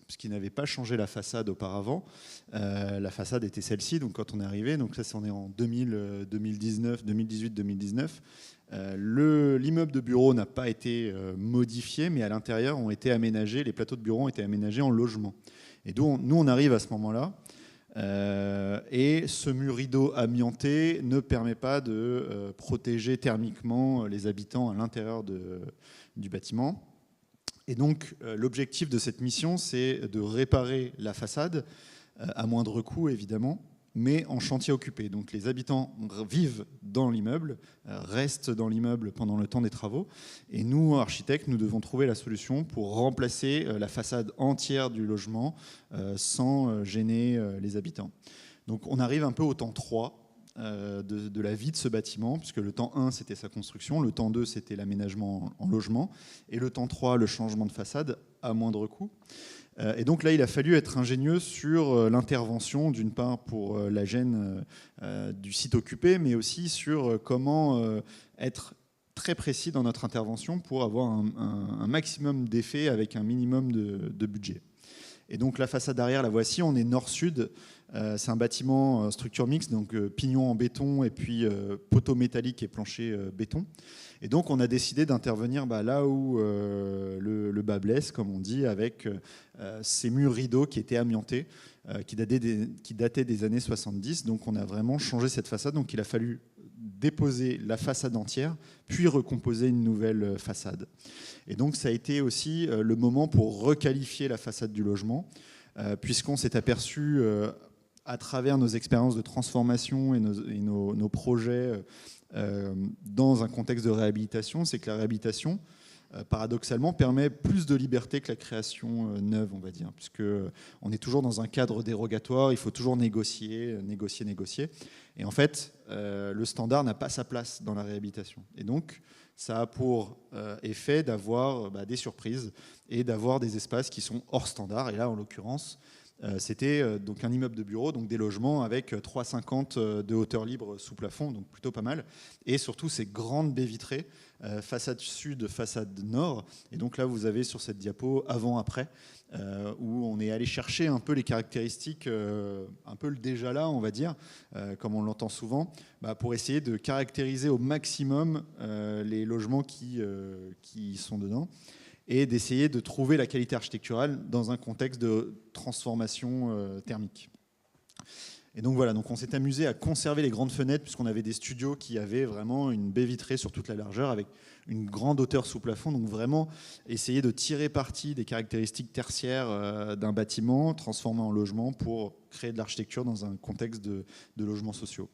puisqu'ils n'avaient pas changé la façade auparavant, la façade était celle-ci, donc quand on est arrivé, donc ça, on est en 2019, 2018-2019, l'immeuble de bureau n'a pas été modifié, mais à l'intérieur ont été aménagés, les plateaux de bureaux ont été aménagés en logement. Et nous, on arrive à ce moment-là, et ce mur rideau amianté ne permet pas de protéger thermiquement les habitants à l'intérieur du bâtiment. Et donc, l'objectif de cette mission, c'est de réparer la façade, à moindre coût évidemment, mais en chantier occupé. Donc les habitants vivent dans l'immeuble, restent dans l'immeuble pendant le temps des travaux, et nous, architectes, nous devons trouver la solution pour remplacer la façade entière du logement sans gêner les habitants. Donc on arrive un peu au temps 3 de la vie de ce bâtiment, puisque le temps 1, c'était sa construction, le temps 2, c'était l'aménagement en logement, et le temps 3, le changement de façade à moindre coût. Et donc là, il a fallu être ingénieux sur l'intervention, d'une part pour la gêne du site occupé, mais aussi sur comment être très précis dans notre intervention pour avoir un maximum d'effets avec un minimum de budget. Et donc la façade arrière, la voici, on est nord-sud. C'est un bâtiment structure mixte, donc pignon en béton et puis poteau métallique et plancher béton. Et donc on a décidé d'intervenir là où le bas blesse, comme on dit, avec ces murs rideaux qui étaient amiantés, qui dataient des années 70. Donc on a vraiment changé cette façade. Donc il a fallu déposer la façade entière, puis recomposer une nouvelle façade. Et donc ça a été aussi le moment pour requalifier la façade du logement, puisqu'on s'est aperçu à travers nos expériences de transformation et nos projets dans un contexte de réhabilitation, c'est que la réhabilitation, paradoxalement, permet plus de liberté que la création neuve, on va dire, puisqu'on est toujours dans un cadre dérogatoire, il faut toujours négocier. Et en fait, le standard n'a pas sa place dans la réhabilitation. Et donc, ça a pour effet d'avoir des surprises et d'avoir des espaces qui sont hors standard. Et là, en l'occurrence, c'était donc un immeuble de bureau, donc des logements avec 3,50 de hauteur libre sous plafond, donc plutôt pas mal. Et surtout ces grandes baies vitrées, façade sud, façade nord. Et donc là, vous avez sur cette diapo avant-après, où on est allé chercher un peu les caractéristiques, un peu le déjà là, on va dire, comme on l'entend souvent, pour essayer de caractériser au maximum les logements qui sont dedans, et d'essayer de trouver la qualité architecturale dans un contexte de transformation thermique. Et donc voilà, donc on s'est amusé à conserver les grandes fenêtres, puisqu'on avait des studios qui avaient vraiment une baie vitrée sur toute la largeur avec une grande hauteur sous plafond. Donc vraiment essayer de tirer parti des caractéristiques tertiaires d'un bâtiment transformé en logement pour créer de l'architecture dans un contexte de logements sociaux.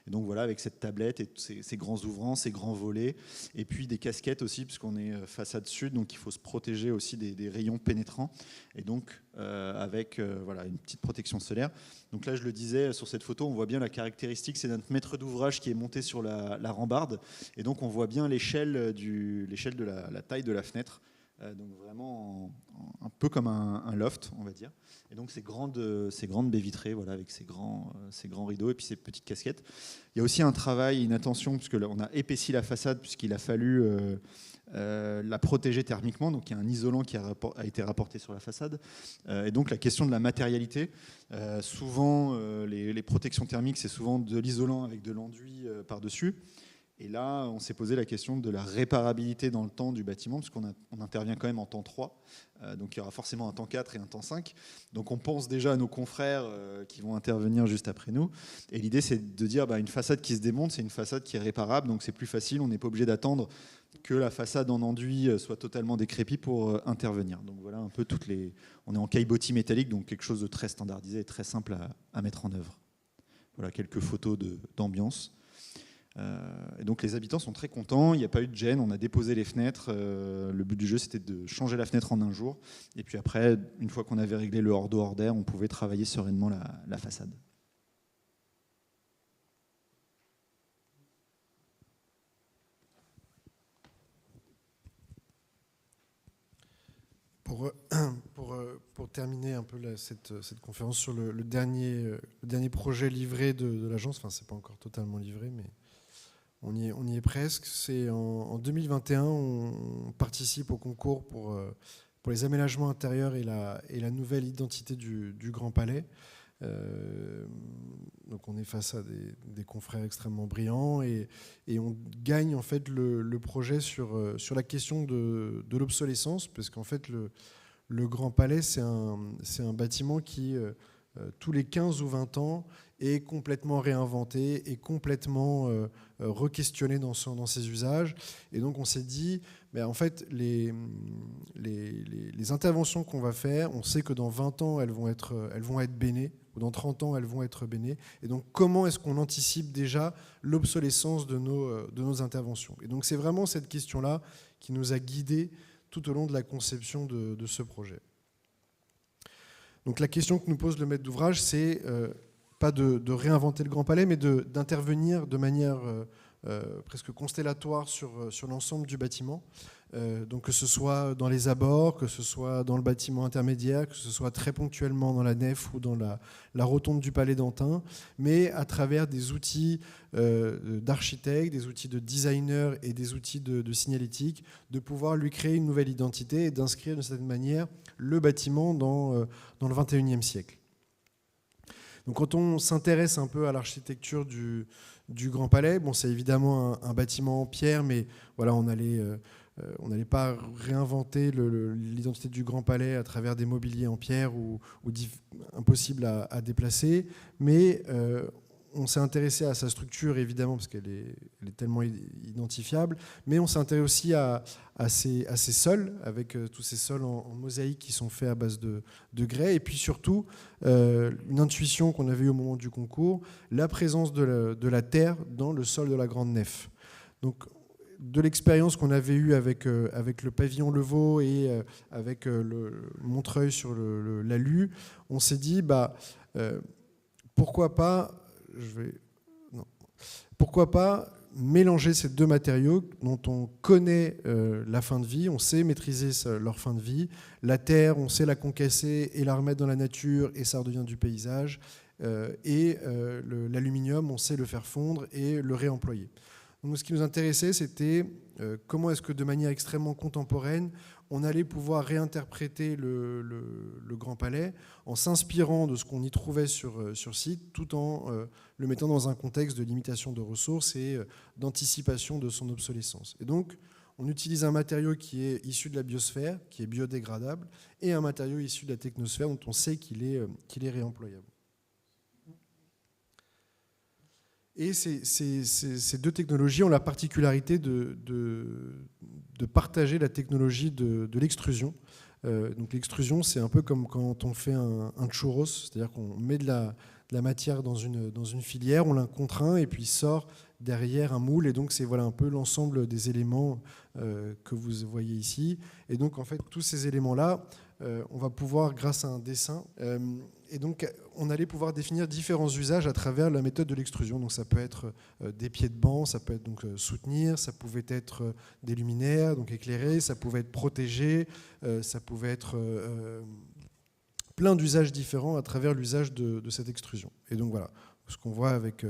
Et donc voilà, avec cette tablette et ces grands ouvrants, ces grands volets, et puis des casquettes aussi, puisqu'on est façade sud, donc il faut se protéger aussi des rayons pénétrants, et donc avec voilà, une petite protection solaire. Donc là, je le disais, sur cette photo, on voit bien la caractéristique, c'est notre maître d'ouvrage qui est monté sur la rambarde, et donc on voit bien l'échelle de la taille de la fenêtre, donc vraiment un peu comme un loft, on va dire. Et donc ces grandes baies vitrées, voilà, avec ces grands rideaux et puis ces petites casquettes. Il y a aussi un travail, une attention, puisque là, on a épaissi la façade, puisqu'il a fallu la protéger thermiquement. Donc il y a un isolant qui a été rapporté sur la façade. Et donc la question de la matérialité. Souvent, les protections thermiques, c'est souvent de l'isolant avec de l'enduit par-dessus. Et là, on s'est posé la question de la réparabilité dans le temps du bâtiment, parce qu'on intervient quand même en temps 3. Donc il y aura forcément un temps 4 et un temps 5. Donc on pense déjà à nos confrères qui vont intervenir juste après nous. Et l'idée, c'est de dire une façade qui se démonte, c'est une façade qui est réparable, donc c'est plus facile. On n'est pas obligé d'attendre que la façade en enduit soit totalement décrépite pour intervenir. Donc voilà un peu On est en caillebotis métallique, donc quelque chose de très standardisé et très simple à mettre en œuvre. Voilà quelques photos d'ambiance. Et donc les habitants sont très contents, il n'y a pas eu de gêne, on a déposé les fenêtres. Le but du jeu, c'était de changer la fenêtre en un jour. Et puis après, une fois qu'on avait réglé le hors d'eau, hors d'air, on pouvait travailler sereinement la façade. Pour terminer un peu cette conférence sur le dernier projet livré de l'agence, enfin c'est pas encore totalement livré, mais on y est presque. C'est en 2021, on participe au concours pour les aménagements intérieurs et la nouvelle identité du Grand Palais. Donc on est face à des confrères extrêmement brillants et on gagne en fait le projet sur la question de l'obsolescence, parce qu'en fait le Grand Palais c'est un bâtiment qui tous les 15 ou 20 ans est complètement réinventé et complètement re-questionné dans ses usages. Et donc on s'est dit, en fait, les interventions qu'on va faire, on sait que dans 20 ans, elles vont être bénées, ou dans 30 ans, elles vont être bénées. Et donc comment est-ce qu'on anticipe déjà l'obsolescence de nos interventions? Et donc c'est vraiment cette question-là qui nous a guidés tout au long de la conception de ce projet. Donc la question que nous pose le maître d'ouvrage, c'est pas de réinventer le Grand Palais, mais d'intervenir de manière presque constellatoire sur l'ensemble du bâtiment. Donc que ce soit dans les abords, que ce soit dans le bâtiment intermédiaire, que ce soit très ponctuellement dans la nef ou dans la rotonde du Palais d'Antin, mais à travers des outils d'architectes, des outils de designers et des outils de signalétique, de pouvoir lui créer une nouvelle identité et d'inscrire de cette manière le bâtiment dans le 21e siècle. Donc quand on s'intéresse un peu à l'architecture du Grand Palais, c'est évidemment un bâtiment en pierre, mais voilà, on n'allait pas réinventer l'identité du Grand Palais à travers des mobiliers en pierre ou impossible à déplacer, mais on s'est intéressé à sa structure, évidemment, parce qu'elle est tellement identifiable, mais on s'est intéressé aussi à ses sols, avec tous ces sols en mosaïque qui sont faits à base de grès, et puis surtout, une intuition qu'on avait eue au moment du concours, la présence de la terre dans le sol de la grande nef. Donc, de l'expérience qu'on avait eue avec le pavillon Le Vau et avec le Montreuil sur l'Alu, on s'est dit, pourquoi pas mélanger ces deux matériaux dont on connaît la fin de vie, on sait maîtriser leur fin de vie. La terre, on sait la concasser et la remettre dans la nature et ça redevient du paysage. Et l'aluminium, on sait le faire fondre et le réemployer. Donc, ce qui nous intéressait, c'était comment est-ce que de manière extrêmement contemporaine, on allait pouvoir réinterpréter le Grand Palais en s'inspirant de ce qu'on y trouvait sur site, tout en le mettant dans un contexte de limitation de ressources et d'anticipation de son obsolescence. Et donc, on utilise un matériau qui est issu de la biosphère, qui est biodégradable, et un matériau issu de la technosphère dont on sait qu'il est réemployable. Et ces deux technologies ont la particularité de partager la technologie de l'extrusion. Donc l'extrusion, c'est un peu comme quand on fait un churros, c'est-à-dire qu'on met de la matière dans une filière, on la contraint et puis sort derrière un moule. Et donc c'est un peu l'ensemble des éléments que vous voyez ici. Et donc en fait, tous ces éléments-là on va pouvoir, grâce à un dessin, et donc on allait pouvoir définir différents usages à travers la méthode de l'extrusion. Donc ça peut être des pieds de banc, ça peut être donc soutenir, ça pouvait être des luminaires, donc éclairer, ça pouvait être protégé, ça pouvait être plein d'usages différents à travers l'usage de cette extrusion. Et donc voilà, ce qu'on voit avec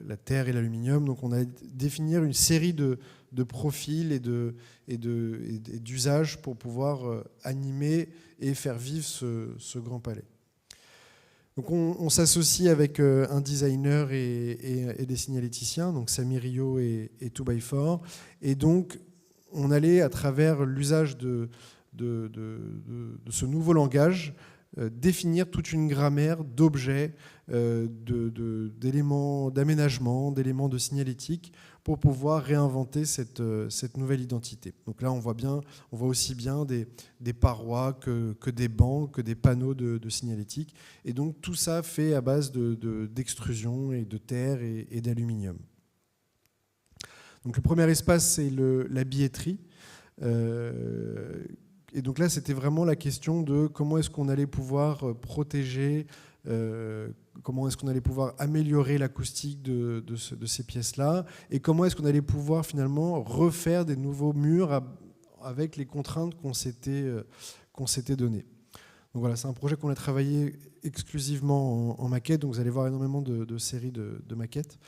la terre et l'aluminium. Donc on a définir une série de profils et d'usages pour pouvoir animer et faire vivre ce Grand Palais. Donc on s'associe avec un designer et des signaléticiens, donc Samy Rio et 2x4. Et donc on allait, à travers l'usage de ce nouveau langage, définir toute une grammaire d'objets, d'éléments d'aménagement, d'éléments de signalétique pour pouvoir réinventer cette nouvelle identité. Donc là, on voit aussi bien des parois que des bancs, que des panneaux de signalétique. Et donc tout ça fait à base d'extrusion et de terre et d'aluminium. Donc le premier espace, c'est la billetterie. Et donc là, c'était vraiment la question de comment est-ce qu'on allait pouvoir protéger, comment est-ce qu'on allait pouvoir améliorer l'acoustique de ces pièces-là, et comment est-ce qu'on allait pouvoir finalement refaire des nouveaux murs avec les contraintes qu'on s'était données. Donc voilà, c'est un projet qu'on a travaillé exclusivement en maquette, donc vous allez voir énormément de séries de maquettes.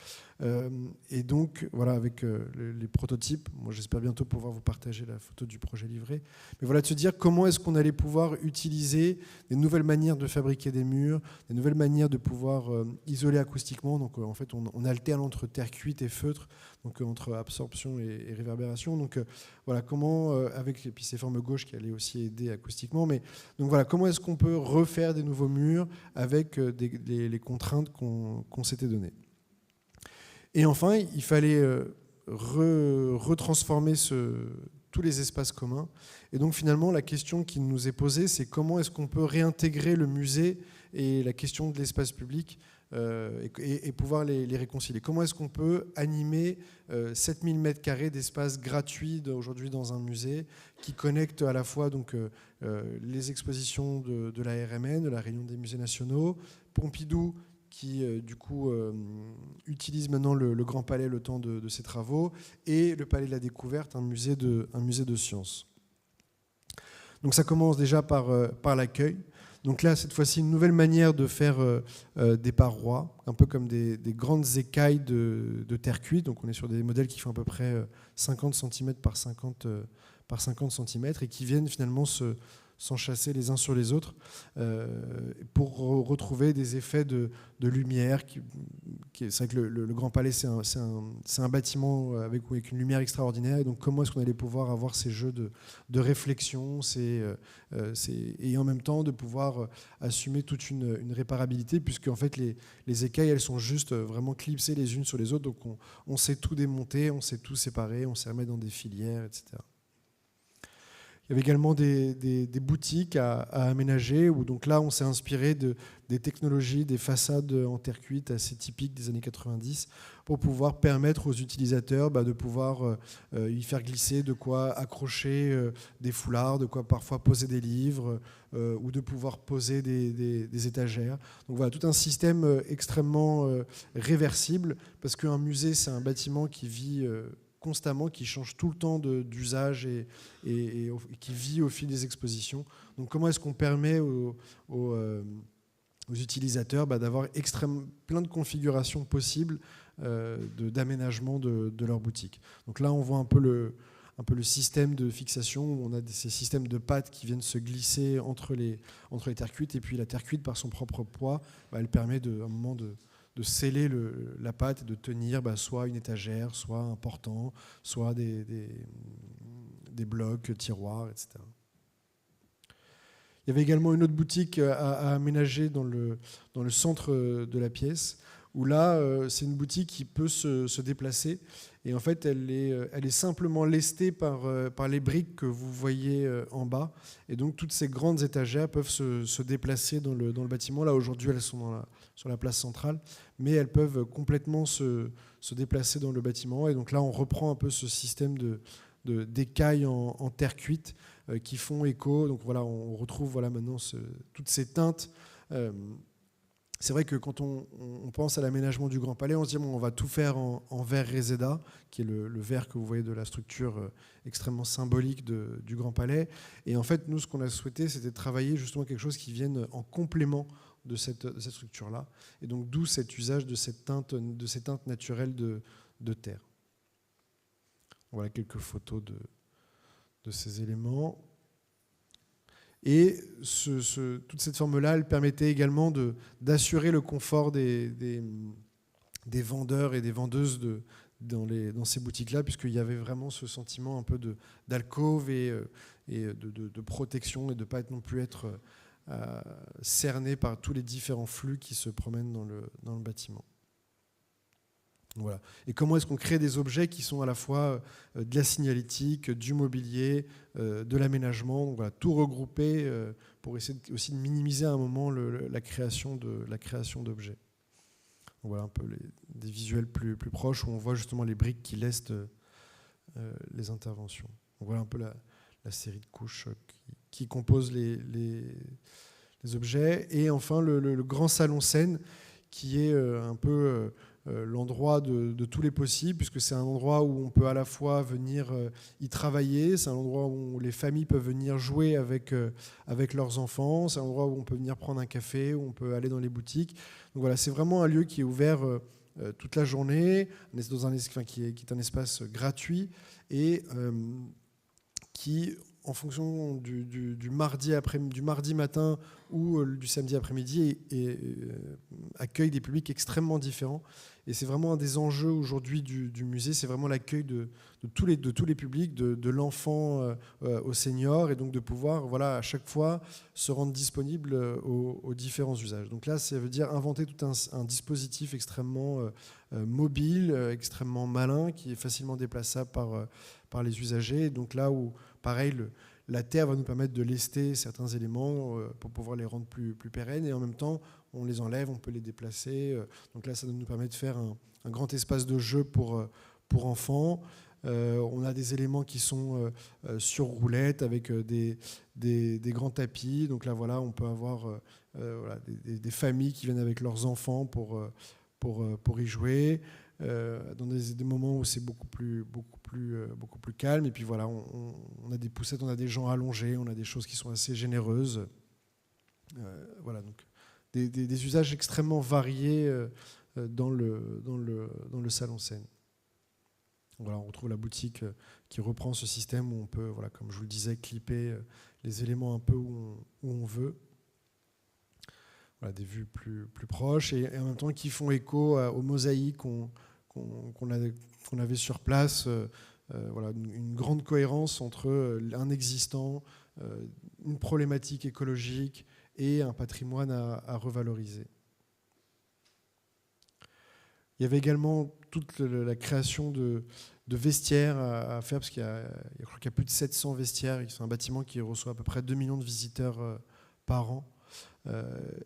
Et donc, voilà, avec les prototypes, moi j'espère bientôt pouvoir vous partager la photo du projet livré. Mais voilà, de se dire comment est-ce qu'on allait pouvoir utiliser des nouvelles manières de fabriquer des murs, des nouvelles manières de pouvoir isoler acoustiquement. Donc en fait, on alterne entre terre cuite et feutre, donc entre absorption et réverbération. Donc voilà, comment, et puis ces formes gauches qui allaient aussi aider acoustiquement. Mais donc voilà, comment est-ce qu'on peut refaire des nouveaux murs avec les contraintes qu'on s'était données. Et enfin, il fallait retransformer tous les espaces communs. Et donc finalement, la question qui nous est posée, c'est comment est-ce qu'on peut réintégrer le musée et la question de l'espace public et pouvoir les réconcilier. Comment est-ce qu'on peut animer 7000 m² d'espace gratuit aujourd'hui dans un musée qui connecte à la fois donc, les expositions de la RMN, de la Réunion des musées nationaux, Pompidou, qui du coup utilise maintenant le Grand Palais le temps de ses travaux, et le Palais de la Découverte, un musée de sciences. Donc ça commence déjà par l'accueil. Donc là, cette fois-ci, une nouvelle manière de faire des parois, un peu comme des grandes écailles de terre cuite. Donc on est sur des modèles qui font à peu près 50 cm par 50 cm et qui viennent finalement s'enchasser les uns sur les autres pour retrouver des effets de lumière. C'est vrai que le Grand Palais, c'est un bâtiment avec une lumière extraordinaire. Et donc, comment est-ce qu'on allait pouvoir avoir ces jeux de réflexion et en même temps de pouvoir assumer toute une réparabilité, puisque en fait, les écailles, elles sont juste vraiment clipsées les unes sur les autres. Donc, on sait tout démonter, on sait tout séparer, on sait remettre dans des filières, etc. Il y avait également des boutiques à aménager, où donc là on s'est inspiré des technologies, des façades en terre cuite assez typiques des années 90 pour pouvoir permettre aux utilisateurs de pouvoir y faire glisser de quoi accrocher des foulards, de quoi parfois poser des livres ou de pouvoir poser des étagères. Donc voilà, tout un système extrêmement réversible, parce qu'un musée c'est un bâtiment qui vit constamment, qui change tout le temps d'usage et qui vit au fil des expositions. Donc comment est-ce qu'on permet aux utilisateurs d'avoir plein de configurations possibles d'aménagement de leur boutique. Donc là, on voit un peu le système de fixation, où on a ces systèmes de pattes qui viennent se glisser entre les terres cuites, et puis la terre cuite, par son propre poids, elle permet à un moment de sceller la pâte et de tenir soit une étagère, soit un portant, soit des blocs, tiroirs, etc. Il y avait également une autre boutique à aménager dans le centre de la pièce, où là, c'est une boutique qui peut se déplacer. Et en fait, elle est simplement lestée par les briques que vous voyez en bas. Et donc, toutes ces grandes étagères peuvent se déplacer dans le bâtiment. Là, aujourd'hui, elles sont sur la place centrale, mais elles peuvent complètement se déplacer dans le bâtiment. Et donc là, on reprend un peu ce système d'écailles en terre cuite qui font écho. Donc voilà, on retrouve maintenant toutes ces teintes. C'est vrai que quand on pense à l'aménagement du Grand Palais, on se dit on va tout faire en verre Reseda, qui est le verre que vous voyez de la structure extrêmement symbolique du Grand Palais. Et en fait, nous, ce qu'on a souhaité, c'était de travailler justement quelque chose qui vienne en complément de cette structure-là. Et donc, d'où cet usage de ces teintes naturelles de terre. Voilà quelques photos de ces éléments. Et toute cette forme-là, elle permettait également d'assurer le confort des vendeurs et des vendeuses dans ces boutiques-là, puisqu'il y avait vraiment ce sentiment un peu d'alcôve et de protection, et de ne pas non plus être cerné par tous les différents flux qui se promènent dans le bâtiment. Voilà. Et comment est-ce qu'on crée des objets qui sont à la fois de la signalétique, du mobilier, de l'aménagement, donc voilà, tout regroupé pour essayer aussi de minimiser à un moment la création d'objets. Voilà un peu des visuels plus proches où on voit justement les briques qui laissent les interventions. Donc voilà un peu la série de couches qui composent les objets. Et enfin le grand salon scène qui est un peu l'endroit de tous les possibles, puisque c'est un endroit où on peut à la fois venir y travailler, c'est un endroit où les familles peuvent venir jouer avec leurs enfants, c'est un endroit où on peut venir prendre un café, où on peut aller dans les boutiques. Donc voilà, c'est vraiment un lieu qui est ouvert toute la journée, qui est un espace gratuit et qui, en fonction du mardi matin ou du samedi après-midi, accueille des publics extrêmement différents. Et c'est vraiment un des enjeux aujourd'hui du musée, c'est vraiment l'accueil de tous les publics, de l'enfant au senior, et donc de pouvoir à chaque fois se rendre disponible aux différents usages. Donc là, ça veut dire inventer tout un dispositif extrêmement mobile, extrêmement malin, qui est facilement déplaçable par les usagers. Et donc là où, pareil, la terre va nous permettre de lester certains éléments pour pouvoir les rendre plus pérennes, et en même temps, on les enlève, on peut les déplacer. Donc là, ça nous permet de faire un grand espace de jeu pour enfants. On a des éléments qui sont sur roulette avec des grands tapis. Donc là, voilà, on peut avoir des familles qui viennent avec leurs enfants pour y jouer. Dans des moments où c'est beaucoup plus calme. Et puis voilà, on a des poussettes, on a des gens allongés, on a des choses qui sont assez généreuses. Voilà, donc des usages extrêmement variés dans le salon scène. Voilà, on retrouve la boutique qui reprend ce système où on peut, comme je vous le disais, clipper les éléments un peu où on veut. Voilà, des vues plus proches et en même temps qui font écho aux mosaïques qu'on avait sur place. Voilà, une grande cohérence entre un existant, une problématique écologique et un patrimoine à revaloriser. Il y avait également toute la création de vestiaires à faire, parce je crois qu'il y a plus de 700 vestiaires. C'est un bâtiment qui reçoit à peu près 2 millions de visiteurs par an.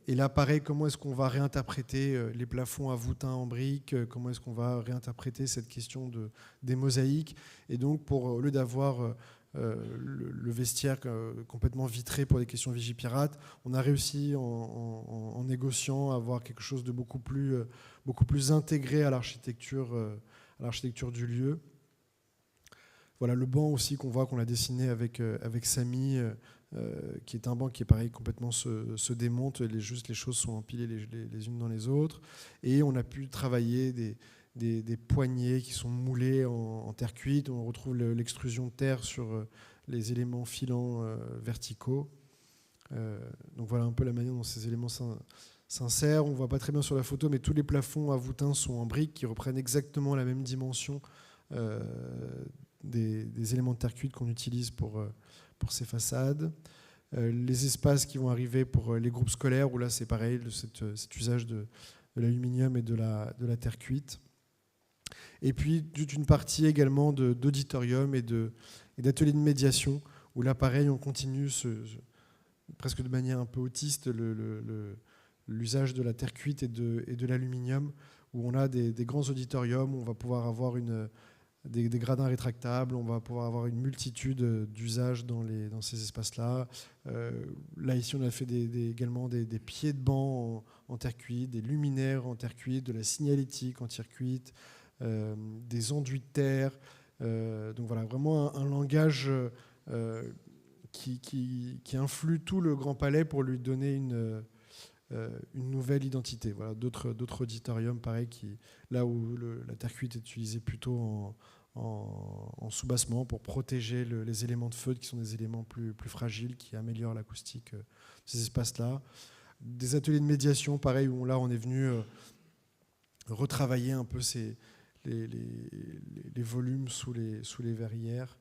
Et là, pareil, comment est-ce qu'on va réinterpréter les plafonds à voûtins en briques, comment est-ce qu'on va réinterpréter cette question des mosaïques. Et donc, au lieu d'avoir le vestiaire complètement vitré pour des questions Vigipirate, on a réussi en négociant à avoir quelque chose de beaucoup plus intégré à l'architecture du lieu. Voilà le banc aussi qu'on a dessiné avec Samy, qui est un banc qui est pareil, complètement se démonte, les choses sont empilées les unes dans les autres. Et on a pu travailler des poignées qui sont moulées en terre cuite. On retrouve l'extrusion de terre sur les éléments filants verticaux. Donc voilà un peu la manière dont ces éléments s'insèrent. On ne voit pas très bien sur la photo, mais tous les plafonds à voûtins sont en briques qui reprennent exactement la même dimension des éléments de terre cuite qu'on utilise pour ces façades. Les espaces qui vont arriver pour les groupes scolaires, où là c'est pareil, cet usage de l'aluminium et de la terre cuite. Et puis toute une partie également d'auditorium et d'ateliers de médiation, où là pareil on continue presque de manière un peu autiste l'usage de la terre cuite et de l'aluminium, où on a des grands auditoriums où on va pouvoir avoir des gradins rétractables, on va pouvoir avoir une multitude d'usages dans ces espaces-là. Là, ici, on a fait également des pieds de banc en terre cuite, des luminaires en terre cuite, de la signalétique en terre cuite, des enduits de terre. Donc voilà, vraiment un langage qui influe tout le Grand Palais pour lui donner une nouvelle identité. Voilà, d'autres auditoriums, pareil, là où la terre cuite est utilisée plutôt en soubassement pour protéger les éléments de feutre qui sont des éléments plus fragiles, qui améliorent l'acoustique de ces espaces-là. Des ateliers de médiation, pareil, où là on est venu retravailler un peu les volumes sous les verrières.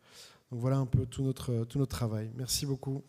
Donc voilà un peu tout notre travail. Merci beaucoup.